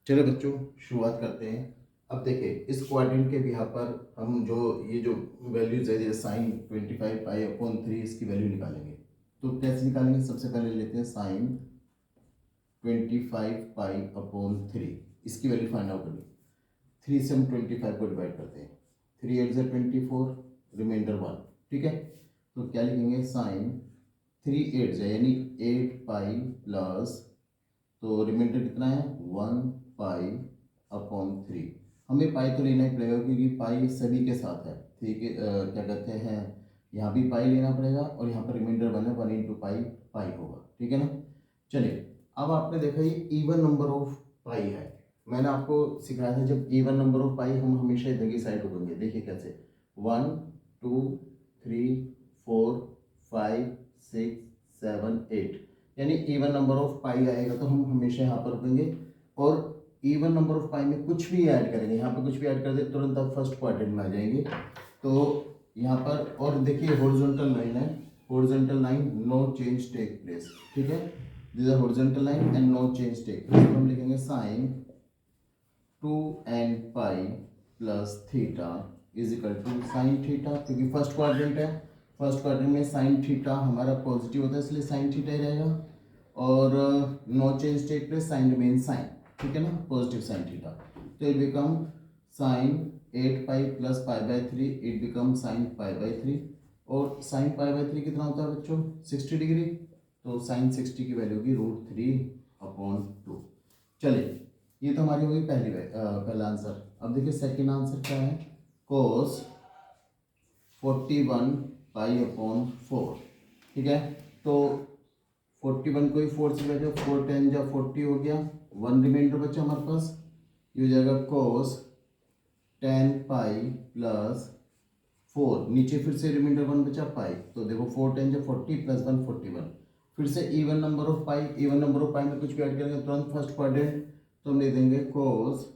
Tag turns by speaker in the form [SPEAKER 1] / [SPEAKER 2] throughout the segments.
[SPEAKER 1] चलो बच्चों, शुरुआत करते हैं। अब देखिए, इस क्वाड्रेंट के भी यहाँ पर हम ये जो वैल्यूज है, जैसे साइन 25 पाई/3 इसकी वैल्यू निकालेंगे। तो कैसे निकालेंगे? सबसे पहले लेते हैं साइन 25 पाई/3, इसकी वैल्यू फाइंड आउट करनी। 3 से हम 25 को डिवाइड करते हैं। 3 8 ज़ा 24, रिमाइंडर 1। ठीक है, तो क्या लिखेंगे? साइन 3 8 ज़ा यानी 8 पाई प्लस, तो रिमाइंडर कितना है? 1 पाई/3। हमें पाई तो लेना ही पड़ेगा क्योंकि पाई सभी के साथ है। ठीक है, क्या कहते हैं, यहाँ भी पाई लेना पड़ेगा और यहाँ पर रिमाइंडर 1 है, 1 इंटू पाई पाई होगा। ठीक है ना। चलिए, अब आपने देखा ये इवन नंबर ऑफ पाई है। मैंने आपको सिखाया था जब इवन नंबर ऑफ पाई हम हमेशा इधर की साइड उगेंगे। देखिए कैसे, 1 2 3 4 5 6 7 8, यानी इवन नंबर ऑफ पाई आएगा तो हम हमेशा यहाँ पर रुकेंगे। और इवन नंबर ऑफ पाई में कुछ भी ऐड करेंगे, यहाँ पे कुछ भी ऐड कर दे तुरंत आप फर्स्ट क्वाड्रेंट में आ जाएंगे। तो यहाँ पर और देखिए हॉरिजॉन्टल लाइन है, horizontal line no change take place. ठीक है, this is horizontal line and no change take place. तो हम लिखेंगे sine 2n pi plus theta is equal to sine theta, क्योंकि फर्स्ट क्वाड्रेंट है, फर्स्ट क्वाड्रेंट में sine theta हमारा positive होता है इसलिए साइन थीटा ही रहेगा। और no change take place, sine remain sine. ठीक है ना, पॉजिटिव साइन थीटा। तो it become sine 8 pi plus pi, it become sine pi. और साइन पाई/3 कितना होता है बच्चों? 60 डिग्री। तो साइन 60 की वैल्यू होगी √3/2। चलिए, ये तो हमारी होगी पहला आंसर। अब देखिए सेकंड आंसर क्या है? कोस 41 पाई/4। ठीक है, तो 41 को ही 4 से बैठे, 4 10 जा 40 हो गया, 1 रिमाइंडर बचा हमारे पास, ये हो जाएगा कोस 10 पाई प्लस 4, नीचे फिर से रिमाइंडर 1 बचा पाई। तो देखो 4 10 जा 40 प्लस 1 41। फिर से even number of pi, even number of pi में कुछ भी ऐड करेंगे तुरंत फर्स्ट क्वाड्रेंट, तो हम ले देंगे कोस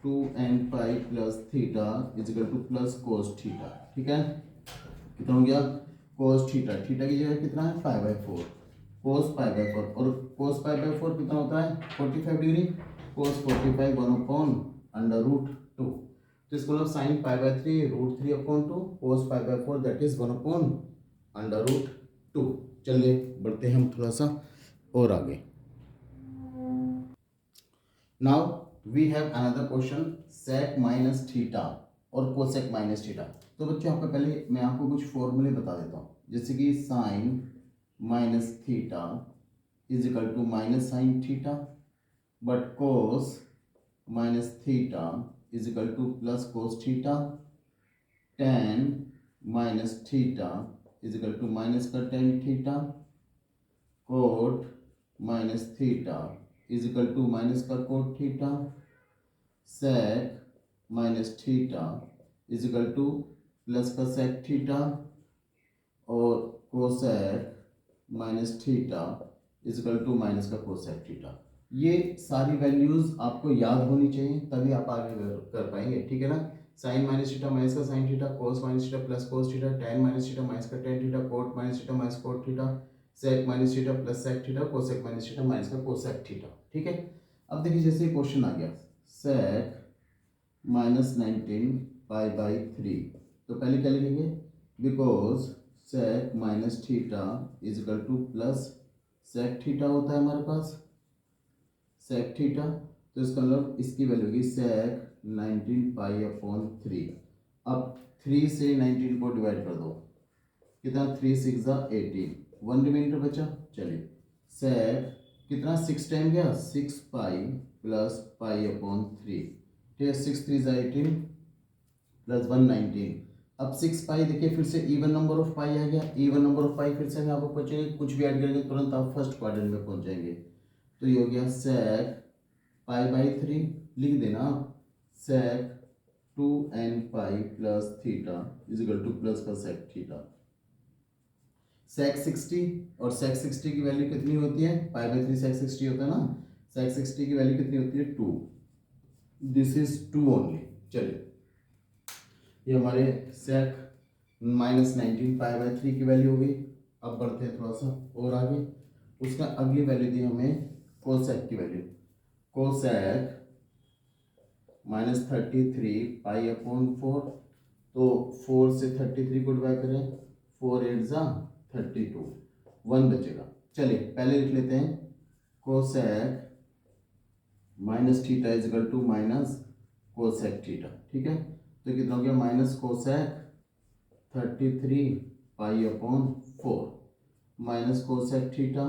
[SPEAKER 1] 2n pi plus theta is equal to plus cos theta. ठीक है, कितना हो गया? कोस थीटा, थीटा की जगह कितना है? 5/4, कोस पाई/4। और कोस पाई/4 कितना होता है? 45 डिग्री। कोस 45 1/√2। तो इसको मतलब साइन पाई/3 √3/2, कोस पाई/4 दैट इज 1/√2। चलिए बढ़ते हैं हम थोड़ा सा और आगे। Now we have another question, sec minus theta और कोसेक माइनस थीटा। तो बच्चों यहाँ पे पहले मैं आपको कुछ फॉर्मूले बता देता हूँ, जैसे कि sine minus theta is equal to minus sine theta, but cos minus theta is equal to plus cos theta, tan minus theta is equal to minus का tan theta, cot minus theta is equal to minus का cot theta, sec minus theta is equal to plus का sec theta, और cosec minus theta is equal to minus का cosec theta. ये सारी values आपको याद होनी चाहिए, तभी आप आगे कर पाएंगे। ठीक है ना। साइन माइनस थीटा माइनस का sine theta, cos minus theta plus cos theta, tan minus theta minus का tan theta, cot minus theta minus cot theta, sec minus theta plus sec theta, cosec minus theta minus का cosec theta. ठीक है, अब देखिए जैसे question आ गया सेक -19 पाई/3, तो पहले क्या लिखेंगे? Because sec minus theta is equal to plus sec theta होता है हमारे पास, सेक थीटा। तो इसका मतलब इसकी वैल्यू होगी सेक 19 पाई/3। अब 3 से 19 को डिवाइड कर दो, कितना? 3 6 ज़ा 18, 1 रिमाइंडर बचा। चलिए, सेक कितना 6 टाइम गया, 6 पाई प्लस पाई/3। ठीक है, 6 3 ज़ा 18 प्लस 1 19। अब 6 पाई देखिए फिर से इवन नंबर ऑफ पाई आ गया, इवन नंबर ऑफ पाई फिर से हम यहाँ पर पहुँचेंगे, कुछ भी ऐड करेंगे तुरंत आप फर्स्ट क्वाड्रेंट में पहुँच जाएंगे। तो ये हो गया सेक पाई/3, लिख देना सेक 2n pi plus theta is equal to plus का सेक थीटा। सेक 60 और सेक 60 की वैल्यू कितनी होती है? पाई/3 सेक 60 होता है ना। सेक 60 की वैल्यू कितनी होती है? 2। This is 2 only. चलिए, ये हमारे सेक -19 पाई/3 की वैल्यू हो गई। अब बढ़ते हैं थोड़ा सा और आगे। उसका अगली वैल्यू दी हमें कोसेक की वैल्यू। Cosec -33 pi upon 4। तो 4 से 33 को डिवाइड करें, 4 8 जा 32, 1 बचेगा। चलिए पहले लिख लेते हैं cosec minus theta is equal to minus cosec theta. ठीक है, तो कितना हो गया minus cosec 33 pi upon 4 minus cosec theta.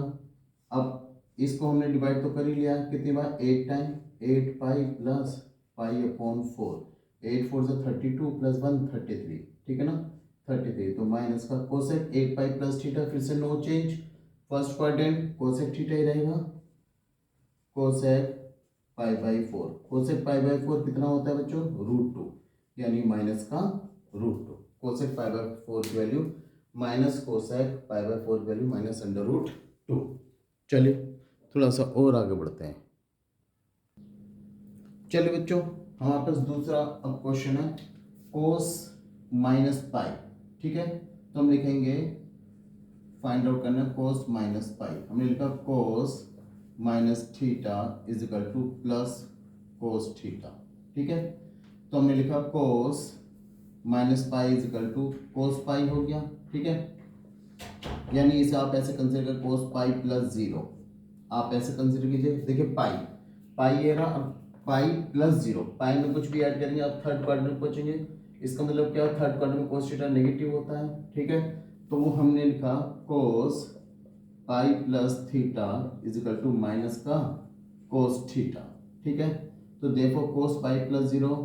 [SPEAKER 1] अब इसको हमने डिवाइड तो कर ही लिया, कितनी बार 8 time 8 pi plus pi upon 4, 8 4 से 32 प्लस 1 33, ठीक है ना 33। तो माइनस का कोसेक 8 पाई प्लस थीटा, फिर से no change, first quadrant cosec theta ही रहेगा। Cosec pi by 4, cosec pi by 4 कितना होता है बच्चों √2, यानी माइनस का √2। कोसेक पाई बाई 4 की value minus cosec pi by 4 की वैल्यू माइनस √2। चलिए थोड़ा सा और आगे बढ़ते हैं। चलिए बच्चों हमारे पास दूसरा अब क्वेश्चन है कोस माइनस पाई। ठीक है, तो हम लिखेंगे फाइंड आउट करना कोस माइनस पाई। हमने लिखा cos minus theta is equal to plus cos theta. ठीक है, तो हमने लिखा cos minus pi is equal to cos pi हो गया। ठीक है, यानी इसे आप ऐसे कंसिडर कर कोस पाई प्लस 0, आप ऐसे कंसिडर कीजिए। देखिए पाई पाई है ना, अब पाई प्लस 0, पाई में कुछ भी ऐड करेंगे आप थर्ड क्वाड्रेंट पहुंचेंगे। इसका मतलब क्या, थर्ड क्वाड्रेंट में कोस थीटा नेगेटिव होता है। ठीक है, तो वो हमने लिखा cos pi plus theta is equal to minus का कोस थीटा। ठीक है, तो देखो कोस पाई प्लस 0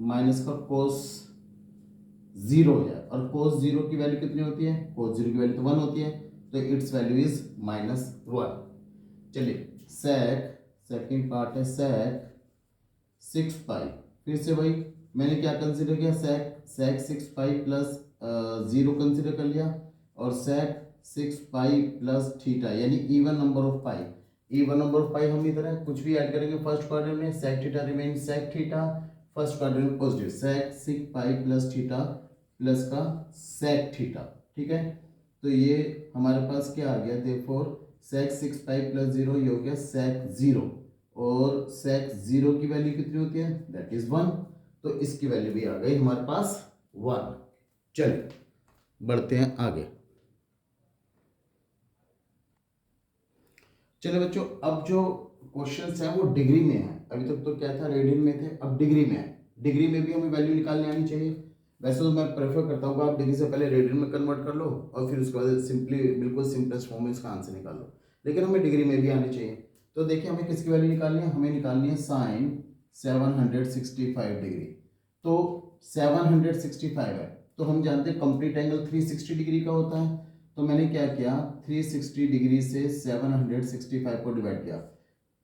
[SPEAKER 1] माइनस का कोस 0 है, और कोस 0 की वैल्यू कितनी होती है, कोस 0 की वैल्यू तो 1 होती है, तो इट्स वैल्यू इज -1। चलिए सेक सेकंड पार्ट है सेक 6 पाई, फिर से वही मैंने क्या कंसिडर किया, सेक 6 पाई प्लस 0 कंसिडर कर लिया, और सेक 6 पाई प्लस थीटा यानी even number of pi. Even number of pi हम इधर है कुछ भी ऐड करेंगे फर्स्ट क्वाड्रेंट में, sec theta remain sec theta, first quadrant में positive sec 6 pi plus theta plus का सेक थीटा। ठीक है, तो ये हमारे पास क्या आ गया, देयरफॉर सेक 6 पाई प्लस 0 ये हो गया सेक 0, और सेक 0 की वैल्यू कितनी होती है, दैट इज 1, तो इसकी वैल्यू भी आ गई हमारे पास 1। चलिए बढ़ते हैं आगे। चलिए बच्चों अब जो क्वेश्चंस हैं वो डिग्री में है, अभी तक तो क्या था रेडियन में थे, अब डिग्री में है। डिग्री में भी हमें वैल्यू निकालनी आनी चाहिए। वैसे तो मैं प्रेफर करता हूँ आप डिग्री से पहले रेडियन में कन्वर्ट कर लो और फिर उसके बाद सिंपली बिल्कुल सिंपलेस्ट फॉर्म में इसका आंसर निकाल लो, लेकिन हमें डिग्री में भी आनी चाहिए। तो देखिए हमें किसकी वैल्यू निकालनी है, हमें निकालनी है साइन 765 डिग्री। तो 765 है, तो हम जानते हैं कंप्लीट एंगल 360 डिग्री का होता है, तो मैंने क्या किया 360 डिग्री से 765 को डिवाइड किया,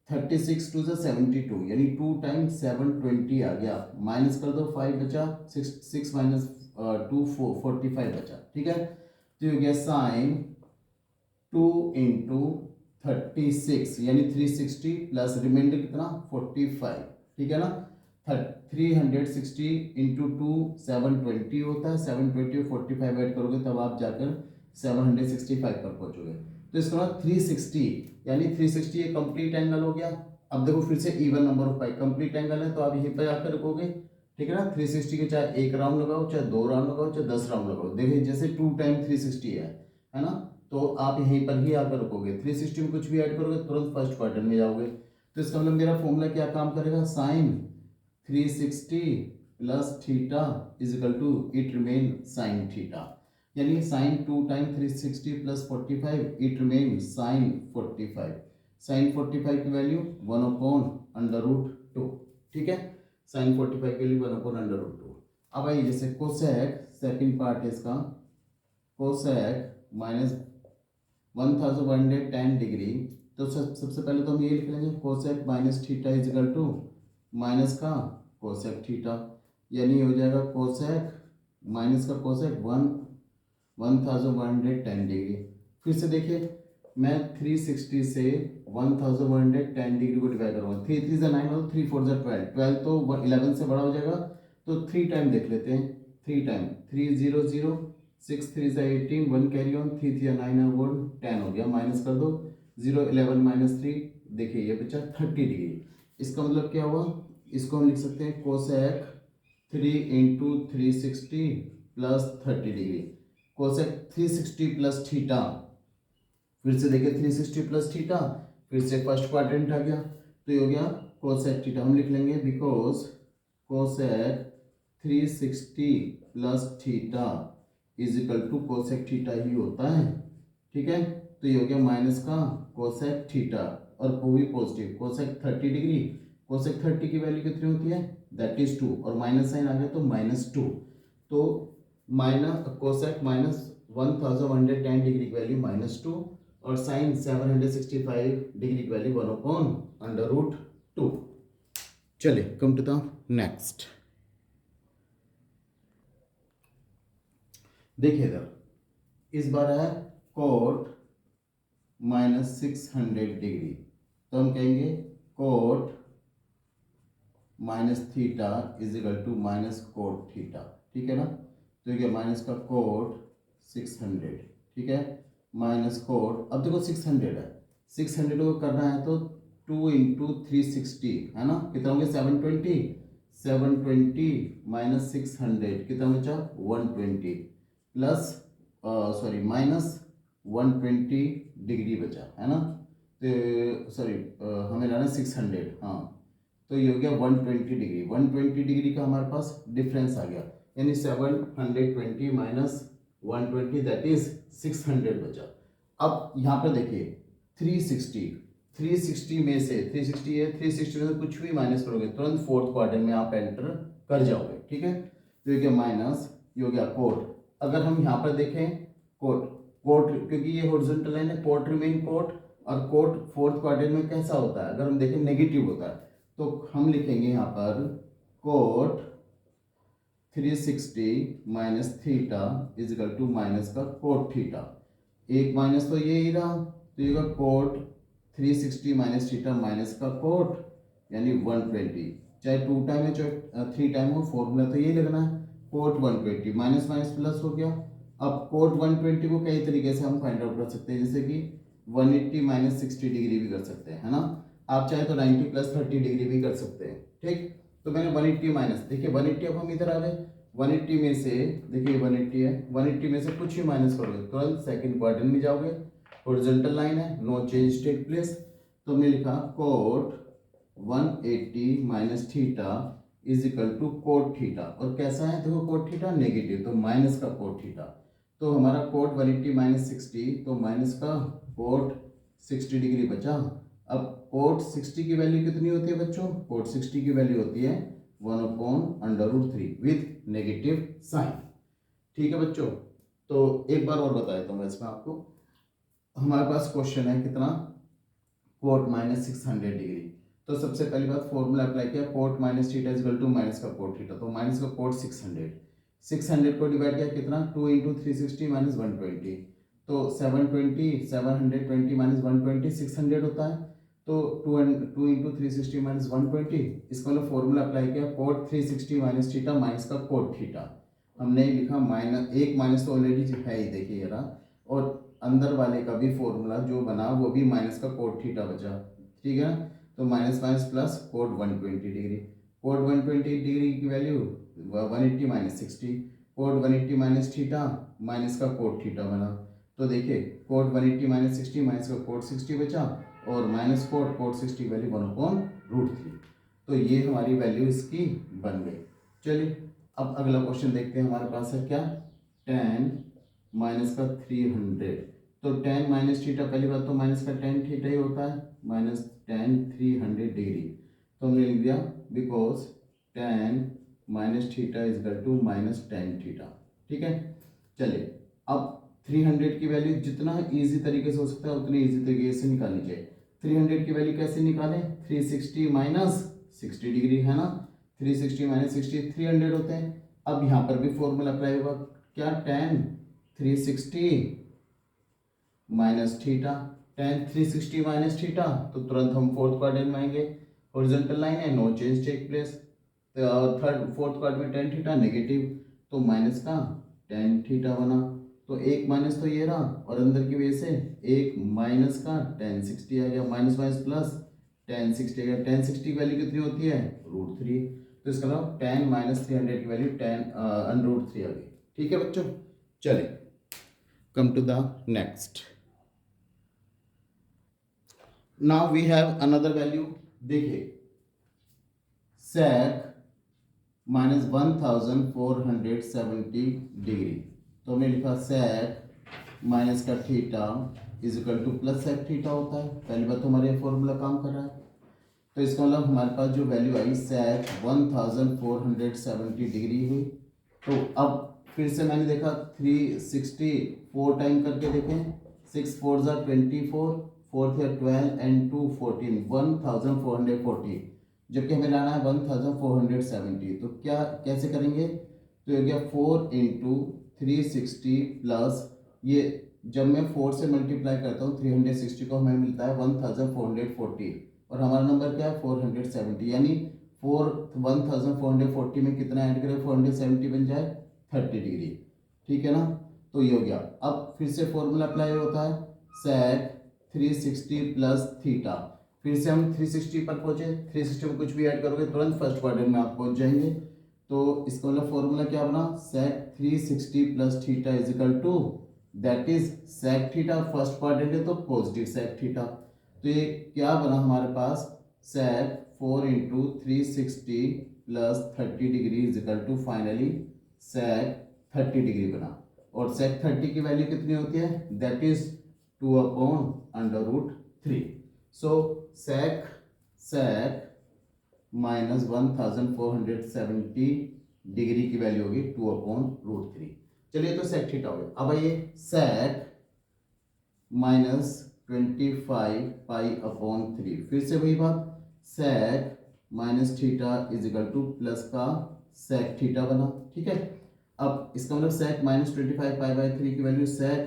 [SPEAKER 1] 36 टू 72 यानी 2 टाइम्स 720 आ गया, माइनस कर दो 5 बचा, 6 माइनस 2 45 बचा। ठीक है, तो ये हो गया साइन 2 इंटू 36 यानी 360 प्लस रिमाइंडर कितना 45। ठीक है ना, 360 इंटू 2 720 होता है, 720 और 45 ऐड करोगे तब आप जाकर 765 पर पहुंचोगे। तो इसका मतलब 360 यानी 360 ये कंप्लीट एंगल हो गया। अब देखो फिर से even number of pi, complete angle है तो आप यहीं पर आकर रखोगे। ठीक है ना, 360 के चाहे एक राउंड लगाओ, चाहे 2 राउंड लगाओ, चाहे 10 राउंड लगाओ, देखिए जैसे 2 टाइम 360 है ना, तो आप यहीं पर ही आकर रखोगे। 360 में कुछ भी ऐड करोगे तुरंत फर्स्ट क्वाड्रेंट में जाओगे। तो इसका मतलब मेरा फॉर्मूला क्या काम करेगा, sine 360 plus theta is equal to it remain sine theta, यानी sine 2 time 360 plus 45 it remain sine 45। Sine 45 की वैल्यू 1/√2। ठीक है, साइन 45 की वैल्यू 1/√2। अब आइए जैसे कोसेक सेकंड पार्ट है इसका, कोसेक माइनस 1110 डिग्री, तो सबसे पहले तो हम ये लिख लेंगे cosec minus theta is equal to minus का कोसेक थीटा, यानी हो जाएगा कोसेक माइनस का कोसेक 1110 डिग्री। फिर से देखिए मैं 360 से 1110 डिग्री को डिवाइड करूँगा, 3 3 9 हो, 3 4 12, 12 तो 11 से बड़ा हो जाएगा, तो 3 टाइम देख लेते हैं, 3 टाइम 3 0 0, 6 3 18, 1 कैरी ऑन, 3 3 9 और 1 10 हो गया, माइनस कर दो 0 11 -3, देखिए ये बचा 30 डिग्री। इसका मतलब क्या हुआ, इसको हम लिख सकते हैं cosec 3 × 360 plus 30 degree. Cosec 360 plus theta, फिर से देखिए 360 प्लस थीटा, फिर से फर्स्ट क्वाड्रेंट आ गया, तो ये हो गया कोसेक थीटा। हम लिख लेंगे because cosec 360 plus theta is equal to cosec theta ही होता है, ठीक है। तो ये हो गया माइनस का कोसेक थीटा, और वो भी पॉजिटिव कोसेक 30 डिग्री। कोसेक 30 की वैल्यू कितनी होती है, दैट इज 2, और माइनस साइन आ गया तो -2। तो माइनस कोसेक -1110 डिग्री की वैल्यू -2, और साइन 765 डिग्री की वैल्यू 1/√2। चलिए कम टू द नेक्स्ट। देखिए इधर इस बार है कोट -600 डिग्री, तो हम कहेंगे cot minus theta is equal to minus cot theta, ठीक है ना। तो ये माइनस का कोट 600, ठीक है, माइनस कोट। अब देखो 600 है, 600 को करना है तो 2 × 360 है ना, कितना होंगे 720, 720 माइनस 600 कितना बचा 120, प्लस सॉरी माइनस 120 डिग्री बचा है ना। तो सॉरी हमें लाना 600, हाँ, तो ये हो गया 120 डिग्री। 120 डिग्री का हमारे पास डिफरेंस आ गया, यानी 720 माइनस 120 दैट इज 600 बचा। अब यहाँ पर देखिए 360 में से 360 है, 360 में से कुछ भी माइनस करोगे तुरंत फोर्थ क्वाड्रेंट में आप एंटर कर जाओगे, ठीक है। तो ये क्या माइनस, ये हो गया कोट। अगर हम यहाँ पर देखें कोट, क्योंकि ये हॉरिजॉन्टल लाइन है, कोट रिमेन कोट, और कोट फोर्थ क्वाड्रेंट में कैसा होता है, अगर हम देखें नेगेटिव होता है, तो हम लिखेंगे यहाँ पर cot 360 minus theta is equal to minus का कोट थीटा। एक माइनस तो ये ही रहा, तो ये कोट 360 माइनस थीटा माइनस का कोट यानी 120, चाहे 2 टाइम है चाहे 3 टाइम हो, फॉर्मूला तो ये लगना है। कोट 120 माइनस माइनस प्लस हो गया। अब कोट 120 को कई तरीके से हम फाइंड आउट कर सकते हैं, जैसे कि 180 माइनस 60 डिग्री भी कर सकते हैं, है ना। आप चाहे तो 90 प्लस 30 डिग्री भी कर सकते हैं, ठीक। तो मैंने 180 माइनस, देखिए 180, अब हम इधर आ गए 180 में से, देखिए 180 है, 180 में से कुछ भी माइनस करोगे तुरंत सेकंड क्वाड्रेंट में जाओगे, हॉरिजॉन्टल लाइन है, नो चेंज टेक प्लेस। तो हमने लिखा cot 180 minus theta is equal to cot theta, और कैसा है देखो कोट थीटा नेगेटिव, तो माइनस का कोट थीटा। तो हमारा कोट 180 माइनस 60, तो माइनस का कोट 60 डिग्री बचा। अब कोट 60 की वैल्यू कितनी होती है बच्चों, कोट 60 की वैल्यू होती है 1/√3 विथ नेगेटिव साइन, ठीक है बच्चों। तो एक बार और बता देता हूँ इसमें आपको, हमारे पास क्वेश्चन है कितना, कोट -600 डिग्री। तो सबसे पहली बात फॉर्मूला अप्लाई किया, cot minus theta is equal to minus का कोट थीटा, तो माइनस का कोट 600 को डिवाइड किया कितना 2 × 360 माइनस 120, तो 720 माइनस 120 600 होता है, तो 2 × 360 माइनस 120, इसका मतलब फॉर्मूला अप्लाई किया कोट 360 माइनस थीटा माइनस का कोट थीटा। हमने लिखा माइनस, एक माइनस तो ऑलरेडी है ही, देखिए जरा, और अंदर वाले का भी फॉर्मूला जो बना वो भी माइनस का कोट थीटा बचा, ठीक है। तो minus minus plus cot 120 degree, cot 120 degree की value 180 minus 60, cot 180 minus theta minus का कोट थीटा बना। तो देखिए कोट 180 माइनस 60 माइनस का कोट 60 बचा, और माइनस कोट 60 वैल्यू 1/√3। तो ये हमारी वैल्यू इसकी बन गई। चलिए अब अगला क्वेश्चन देखते हैं, हमारे पास है क्या, tan माइनस का 300। तो tan माइनस थीटा, पहली बात तो माइनस का tan थीटा ही होता है, माइनस tan 300 डिग्री। तो हमने लिख दिया because tan minus theta is equal to minus tan theta, ठीक है। चलिए अब 300 की वैल्यू जितना इजी तरीके से हो सकता है उतनी इजी तरीके से निकालनी चाहिए। 300 की वैल्यू कैसे निकालें, 360 माइनस 60 डिग्री है ना, 360 माइनस 60 300 होते हैं। अब यहाँ पर भी फॉर्मूला अप्लाई होगा, क्या tan 360 minus theta, tan 360 minus theta, तो तुरंत हम फोर्थ क्वाड्रेंट में आएंगे, हॉरिजॉन्टल लाइन है, no change take place. Third fourth quadrant में tan थीटा नेगेटिव, तो माइनस का tan थीटा बना। तो एक माइनस तो ये रहा, और अंदर की वजह से एक माइनस का tan 60 आ गया, माइनस माइनस प्लस tan 60 का tan 60 की वैल्यू कितनी होती है √3, तो इसका मतलब tan माइनस 300 की वैल्यू tan √3 आ गई। ठीक है बच्चों, चले come to the next. Now we have another value. देखिए sec माइनस 1470 डिग्री, तो हमने लिखा sec माइनस का theta is equal to plus sec theta होता है। पहली बात तो हमारे फॉर्मूला काम कर रहा है, तो इसका मतलब हमारे पास जो वैल्यू आई sec 1470 डिग्री हुई। तो अब फिर से मैंने देखा 364 टाइम करके देखें, 6 4 ज़ा 24, 4 थे 12 एंड 2 14, 1440, जबकि हमें लाना है 1470। तो क्या कैसे करेंगे, तो ये गया 4 इंटू 360 प्लस ये, जब मैं 4 से मल्टीप्लाई करता हूँ 360 को हमें मिलता है 1440, और हमारा नंबर क्या है 470, यानी 1440 में कितना ऐड करें 470 बन जाए 30 डिग्री। ठीक है ना, तो ये हो गया। अब फिर से फॉर्मूला अप्लाई होता है sec 360 प्लस थीटा, फिर से हम 360 पर पहुंचे, 360 में कुछ भी ऐड करोगे तुरंत फर्स्ट क्वाड्रेंट में आप पहुंच जाएंगे। तो इसका मतलब फॉर्मूला क्या बना sec 360 plus theta is equal to, that is sec theta first quadrant है तो पॉजिटिव sec थीटा, तो ये क्या बना हमारे पास sec 4 into 360 plus 30 degree is equal to finally sec 30 degree बना। और sec 30 की वैल्यू कितनी होती है, that is 2/√3। So sec minus 1470 degree की वैल्यू होगी 2/√3। चलिए तो sec थीटा हो गया। अब आइए sec माइनस 25 पाई/3, फिर से वही बात, sec minus theta is equal to plus का sec थीटा बना। ठीक है, अब इसका मतलब sec माइनस 25 पाई/3 की वैल्यू sec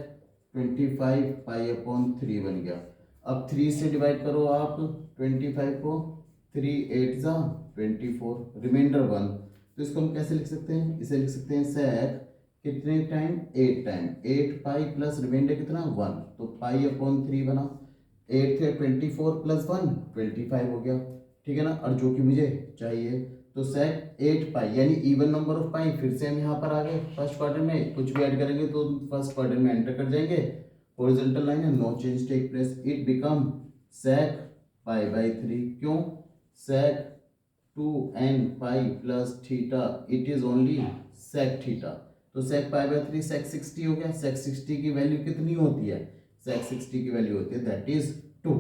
[SPEAKER 1] 25 पाई/3 बन गया। अब 3 से डिवाइड करो आप 25 को, 3 8 ज़ा 24, रिमाइंडर 1, तो इसको हम कैसे लिख सकते हैं, इसे लिख सकते हैं sec कितने time 8 time 8 pi plus reminder कितना 1, तो पाई/3 बना। 8 थे 24 प्लस 1 25 हो गया। ठीक है ना, और जो कि मुझे चाहिए, तो sec 8 पाई यानी इवन नंबर ऑफ पाई, फिर से हम यहाँ पर आ गए फर्स्ट क्वाड्रेंट में, कुछ भी ऐड करेंगे तो फर्स्ट क्वाड्रेंट में एंटर कर जाएंगे। हॉरिजॉन्टल लाइन है, no change take place, it become sec पाई/3। क्यों, sec 2n pi plus theta, it is only sec theta, तो sec पाई/3 sec 60 हो गया। sec 60 की वैल्यू कितनी होती है, sec 60 की वैल्यू होती है दैट इज 2,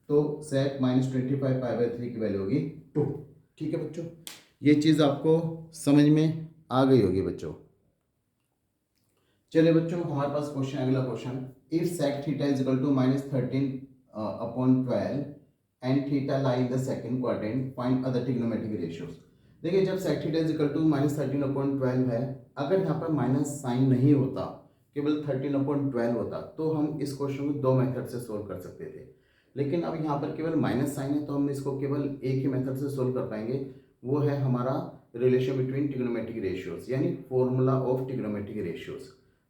[SPEAKER 1] तो sec माइनस 25 पाई/3 की वैल्यू होगी 2। ठीक है बच्चों, ये चीज़ आपको समझ में आ गई होगी बच्चों। चलिए बच्चों, हमारे पास क्वेश्चन, अगला question, if sec theta is equal to -13/12 and theta lie in the second quadrant, find other trigonometric ratios. देखिए जब sec theta is equal to -13/12 है, अगर यहाँ पर माइनस साइन नहीं होता, केवल 13/12 होता, तो हम इस क्वेश्चन को दो मेथड से सोल्व कर सकते थे। लेकिन अब यहाँ पर केवल माइनस साइन है, तो हम इसको केवल एक ही मेथड से सोल्व कर पाएंगे, वो है हमारा रिलेशन बिटवीन ट्रिग्नोमेट्रिक रेशियोज, यानी फॉर्मूला ऑफ ट्रिग्नोमेट्रिक रेशियोज।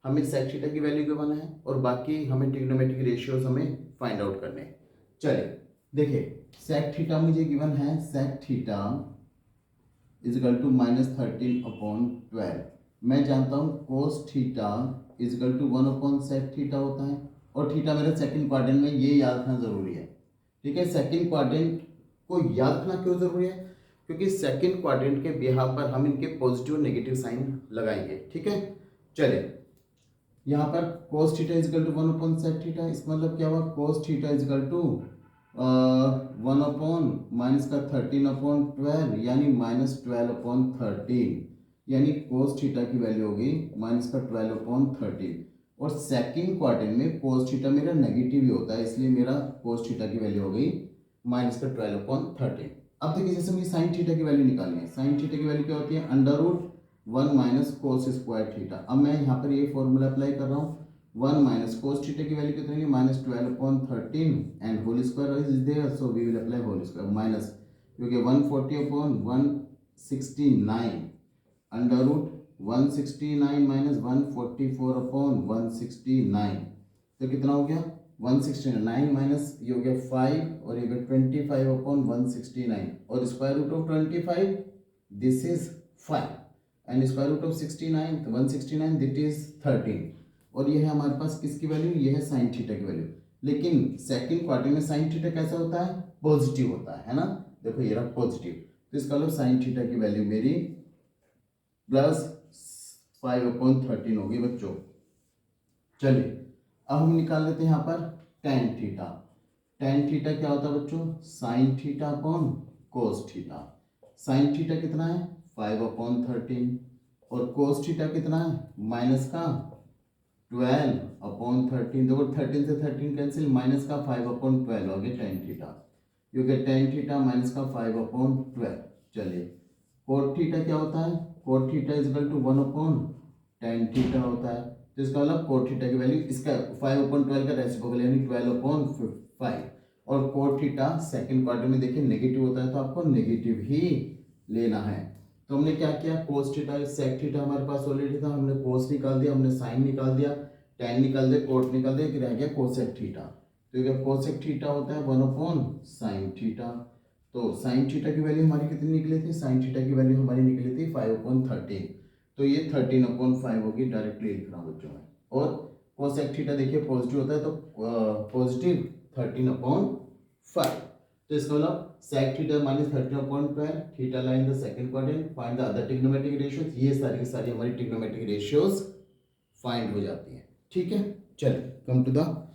[SPEAKER 1] हमें sec थीटा की वैल्यू गिवन है और बाकी हमें ट्रिग्नोमेट्रिक रेशियोज हमें फाइंड आउट करने हैं। चलिए देखिए sec थीटा मुझे गिवन है, sec theta is equal to -13/12। मैं जानता हूँ cos theta is equal to 1/sec theta होता है, और थीटा मेरा सेकंड क्वाड्रेंट में, ये याद रखना जरूरी है। ठीक है, सेकंड क्वाड्रेंट को याद रखना क्यों जरूरी है, क्योंकि सेकंड क्वाड्रेंट के बिहाफ पर हम इनके पॉजिटिव और नेगेटिव साइन लगाएंगे। ठीक है, चलिए यहाँ पर cos theta is equal to 1/sec theta, इसका मतलब क्या हुआ, cos theta is equal to 1/ minus का 13/12 यानी -12/13, यानी cos थीटा की वैल्यू होगी माइनस का 12/13। और सेकंड क्वाड्रेंट में cos थीटा मेरा नेगेटिव ही होता है, इसलिए मेरा cos थीटा की वैल्यू हो गई माइनस का 12/13। अब देखिए जैसे मुझे साइन थीटा की वैल्यू निकालनी है, साइन थीटा की वैल्यू क्या होती है, √1 माइनस cos स्क्वायर थीटा। अब मैं यहाँ पर ये फॉर्मूला अप्लाई कर रहा हूँ, 1 माइनस cos थीटा की वैल्यू कितनी है -12/13 and whole square is there, so we will apply whole square minus, क्योंकि 140/169 √169 माइनस 144/169, तो कितना हो गया 169, 9 माइनस ये हो गया 5 और ये 25 अपॉन 169 और square root of 25 this is 5 and square root of 69 तो 169 दिट इज 13 और ये है हमारे पास किसकी वैल्यू, ये है साइन थीटा की वैल्यू। लेकिन सेकंड क्वार्टर में साइन थीटा कैसा होता है, पॉजिटिव होता है ना, देखो ये रहा पॉजिटिव, तो इसका मतलब साइन थीटा की वैल्यू मेरी +5/13 होगी बच्चों। चलिए अब हम निकाल लेते हैं यहाँ पर टेन थीटा। टेन थीटा क्या होता है बच्चों, sign theta upon cos theta. Sine theta कितना है 5/13 और कोस थीटा कितना है माइनस का 12/13। देखो 13 से 13 कैंसिल, माइनस का 5/12 हो गया टेन थीटा, क्योंकि टेन थीटा माइनस का 5/12। चलिए कोट थीटा क्या होता है, cot theta is equal to 1/tan theta होता है, तो इसका मतलब कोट थीटा की वैल्यू इसका 5/12 का रेसिप्रोकल यानी 12/5 और कोट थीटा सेकंड क्वार्टर में देखिए नेगेटिव होता है तो आपको नेगेटिव ही लेना है। तो हमने क्या किया, कोस थीटा सेक थीटा हमारे पास ऑलरेडी था, हमने कोस निकाल दिया, हमने साइन निकाल दिया, टेन निकाल दिया, कोट निकाल दिया, रह गया कोसेक थीटा। तो ये कोसेक थीटा होता है 1/sin थीटा। तो साइन थीटा की वैल्यू हमारी कितनी निकली थी, साइन थीटा की वैल्यू हमारी निकली थी 5/13, तो ये 13/5 होगी, डायरेक्टली लिख रहा हूँ बच्चों में। और कोसेक थीटा देखिए पॉजिटिव होता है तो पॉजिटिव 13/5, तो इसका मतलब sec theta minus 13/12, theta line the second quadrant, find the other trigonometric ratios, ये सारी की सारी हमारी ट्रिग्नोमेट्रिक रेशियोज फाइंड हो जाती हैं। ठीक है, चलिए कम टू द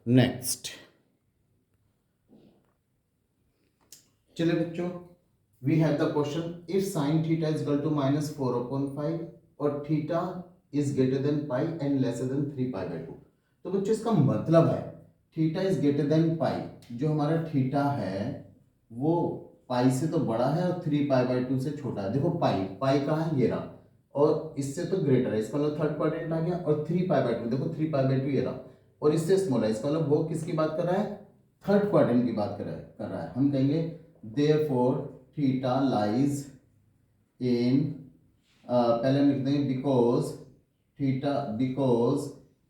[SPEAKER 1] नेक्स्ट। चलिए बच्चों, we have the question if sine theta is equal to -4/5 और theta is greater than pi and lesser than 3π/2। तो बच्चों इसका मतलब है theta is greater than pi, जो हमारा थीटा है वो पाई से तो बड़ा है और 3π/2 से छोटा है। देखो पाई पाई कहाँ है, ये रहा, और इससे तो ग्रेटर है, इसका मतलब थर्ड क्वाड्रेंट आ गया, और 3π/2 देखो 3π/2 ये रहा, और इससे स्मॉल है, इसका मतलब वो किसकी बात कर रहा है, थर्ड क्वाड्रेंट की बात कर रहा है। हम कहेंगे देयरफॉर थीटा लाइज इन, पहले हम लिख देंगे because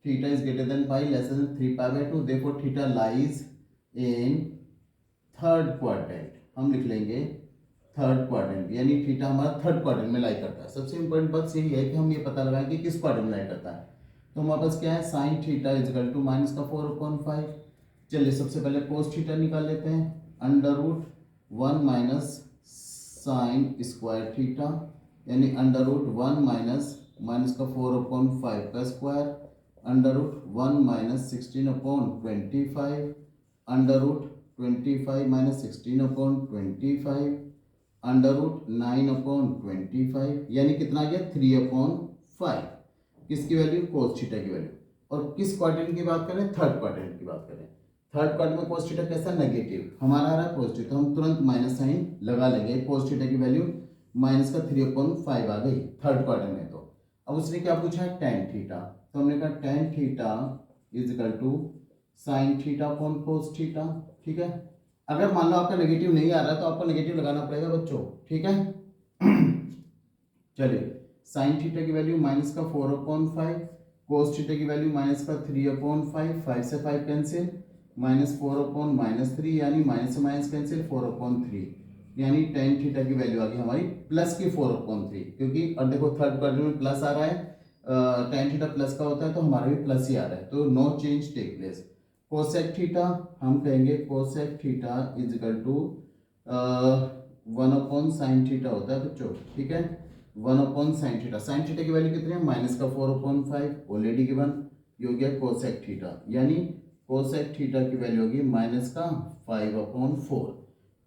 [SPEAKER 1] theta is greater than pi less than 3π/2, therefore theta lies in third quadrant. हम लिख लेंगे थर्ड क्वाड्रेंट, यानी थीटा हमारा थर्ड क्वाड्रेंट में लाई करता है। सबसे इंपॉर्टेंट बात यही है कि हम ये पता लगाएं कि किस क्वाड्रेंट में लाई करता है। तो हमारे पास क्या है, sine theta is equal to -4/5। चलिए सबसे पहले कोस थीटा निकाल लेते हैं, √1 माइनस साइन स्क्वायर थीटा, यानी √1 माइनस -4/5 का स्क्वायर, √1 माइनस 16/25, √25 माइनस 16/25, √9/25, यानी कितना आ गया 3/5। किसकी वैल्यू, कोस थीटा की वैल्यू। और किस क्वाड्रेंट की बात करें, थर्ड क्वाड्रेंट की बात करें। थर्ड क्वाड्रेंट में कोस थीटा कैसा, नेगेटिव, हमारा आ रहा है पॉजिटिव, तो हम तुरंत माइनस साइन लगा लेंगे। कोस थीटा की वैल्यू माइनस का 3/5 आ गई थर्ड क्वाड्रेंट में। तो अब उसने क्या पूछा है, टेन थीटा, तो हमने कहा tan theta is equal to sine theta upon cos theta. ठीक है, अगर मान लो आपका नेगेटिव नहीं आ रहा है तो आपको नेगेटिव लगाना पड़ेगा बच्चों। ठीक है चलिए साइन थीटा की वैल्यू माइनस का 4/5, कोस थीटा की वैल्यू माइनस का 3/5, 5 से 5 कैंसिल, -4/-3, यानी माइनस से माइनस कैंसिल, 4/3, यानी टेन थीटा की वैल्यू आ गई हमारी प्लस की 4/3, क्योंकि अब देखो थर्ड क्वाड्रेंट में प्लस आ रहा है, टेन थीटा प्लस का होता है तो हमारा भी प्लस ही आ रहा है, तो no change take place. Cosec theta हम कहेंगे cosec theta is equal to 1/sin theta होता है बच्चों। ठीक है, 1/sin थीटा, साइन थीटा की वैल्यू कितनी है, माइनस का 4/5 ऑलरेडी गिवन, ये हो गया कोसेक थीटा, यानी कोसेक थीटा की वैल्यू होगी माइनस का 5/4।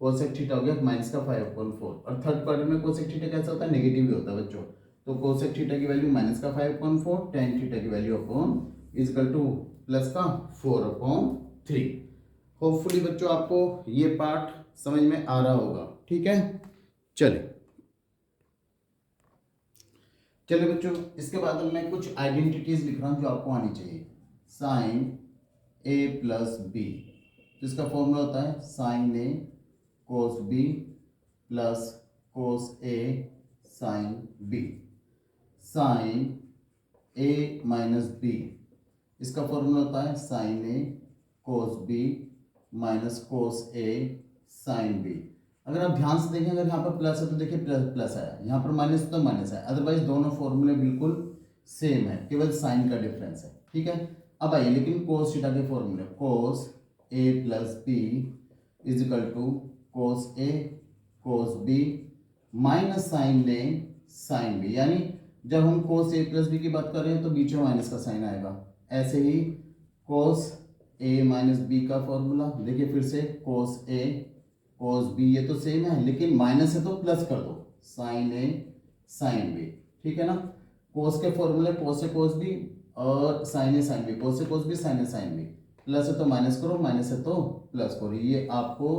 [SPEAKER 1] कोसेक थीटा हो गया माइनस का 5/4, और थर्ड क्वाड्रेंट में कोसेक थीटा कैसा होता है, नेगेटिव ही होता है बच्चों। तो कोसेक थीटा की वैल्यू माइनस का 5/4, टेन थीटा की value upon is equal to plus का 4/3। होपफुली बच्चों आपको ये पार्ट समझ में आ रहा होगा। ठीक है, चलिए बच्चों, इसके बाद मैं कुछ आइडेंटिटीज लिख रहा हूं जो आपको आनी चाहिए। साइन a प्लस बी, तो इसका फॉर्मूला होता है sine a cos b plus cos a sine b। Sine a minus b, इसका फॉर्मूला होता है sine a cos B minus cos A sine B. अगर आप ध्यान से देखें, अगर यहाँ पर प्लस है तो देखिए प्लस प्लस आया, यहाँ पर माइनस तो माइनस है, अदरवाइज दोनों फॉर्मूले बिल्कुल सेम है, केवल साइन का डिफरेंस है। ठीक है, अब आइए लेकिन कोस थीटा के फॉर्मूले, cos A plus B is equal to cos A cos B minus sine ले साइन बी, यानी जब हम कोस ए प्लस बी की बात कर रहे हैं तो बीच में माइनस का साइन आएगा। ऐसे ही कोस ए माइनस बी का फॉर्मूला देखिए फिर से, कोस ए कोस बी, ये तो सेम है लेकिन माइनस है तो प्लस कर दो, साइन ए साइन बी। ठीक है ना, कोस के फॉर्मूले कोस ए कोस बी और sign A sine B, cos A cos B sign A sine B, plus है तो माइनस करो, माइनस है तो प्लस करो, ये आपको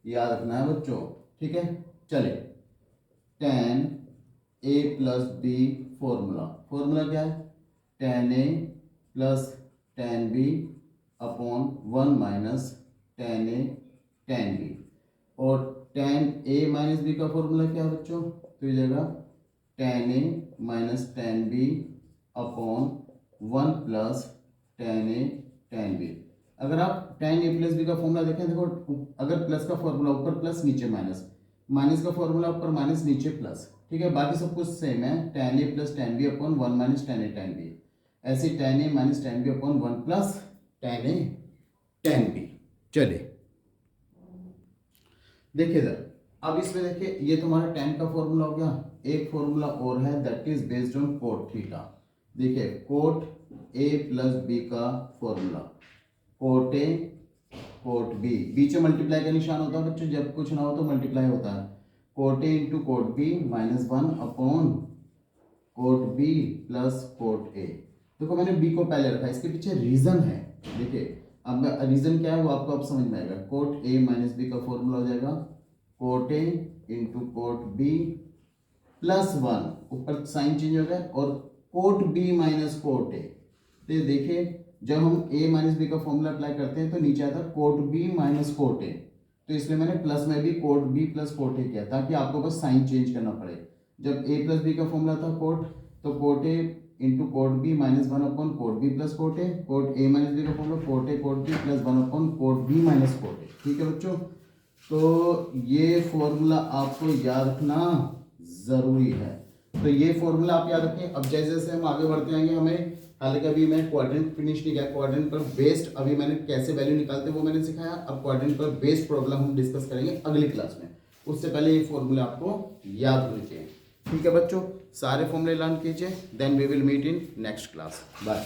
[SPEAKER 1] याद रखना है बच्चों। ठीक है, चले tan A plus B formula, formula क्या है, tan A plus tan B upon 1 minus tan A tan B, और tan ए माइनस बी का फॉर्मूला क्या है बच्चों, तो ये जगह tan A minus tan B upon 1 plus tan A tan B. अगर आप tan ए प्लस बी का फॉर्मूला देखें, देखो अगर प्लस का फॉर्मूला ऊपर प्लस नीचे माइनस, माइनस का फॉर्मूला ऊपर माइनस नीचे प्लस। ठीक है, बाकी सब कुछ सेम है, tan A plus tan B upon 1 minus tan A tan B, ऐसे tan A minus tan B upon 1 plus tan A tan B. चलिए देखिए सर, अब इसमें देखिए ये तुम्हारा tan का फॉर्मूला हो गया, एक फॉर्मूला और है that is based on cot theta. देखिए कोट ए प्लस बी का formula, cot A cot B, बीच में मल्टीप्लाई का निशान होता है बच्चों, जब कुछ ना हो तो मल्टीप्लाई होता है, cot A into cot B minus 1 upon cot B plus cot A. देखो मैंने बी को पहले रखा, इसके पीछे रीजन है। देखिए अब रीजन क्या है वो आपको अब समझ में आएगा, कोट ए माइनस बी का फॉर्मूला हो जाएगा cot A into cot B plus 1, ऊपर साइन चेंज हो गया, और cot B minus cot A. तो देखिए जब हम ए माइनस बी का फॉर्मूला अप्लाई करते हैं तो नीचे आता है cot B minus cot A, तो इसलिए मैंने प्लस में भी cot B plus cot A किया ताकि आपको बस साइन चेंज करना पड़े। जब ए प्लस बी का फॉर्मूला था कोट, तो cot A into cot B minus 1 upon cot B plus cot A, cot A minus B का formula cot A cot B plus 1 upon cot B minus cot A. ठीक है बच्चों, तो ये formula आपको याद रखना जरूरी है। तो ये फॉर्मूला आप याद रखें। अब जैसे जैसे हम आगे बढ़ते आएंगे, हमें हालांकि अभी मैं क्वाड्रेंट फिनिश नहीं किया, क्वाड्रेंट पर बेस्ड अभी मैंने कैसे वैल्यू निकालते वो मैंने सिखाया, अब क्वाड्रेंट पर बेस्ड प्रॉब्लम हम डिस्कस करेंगे अगली क्लास में। उससे पहले ये फॉर्मूला आपको याद होने चाहिए। ठीक है बच्चों, सारे फॉर्मूले लर्न कीजिए, then we will meet in next class. Bye.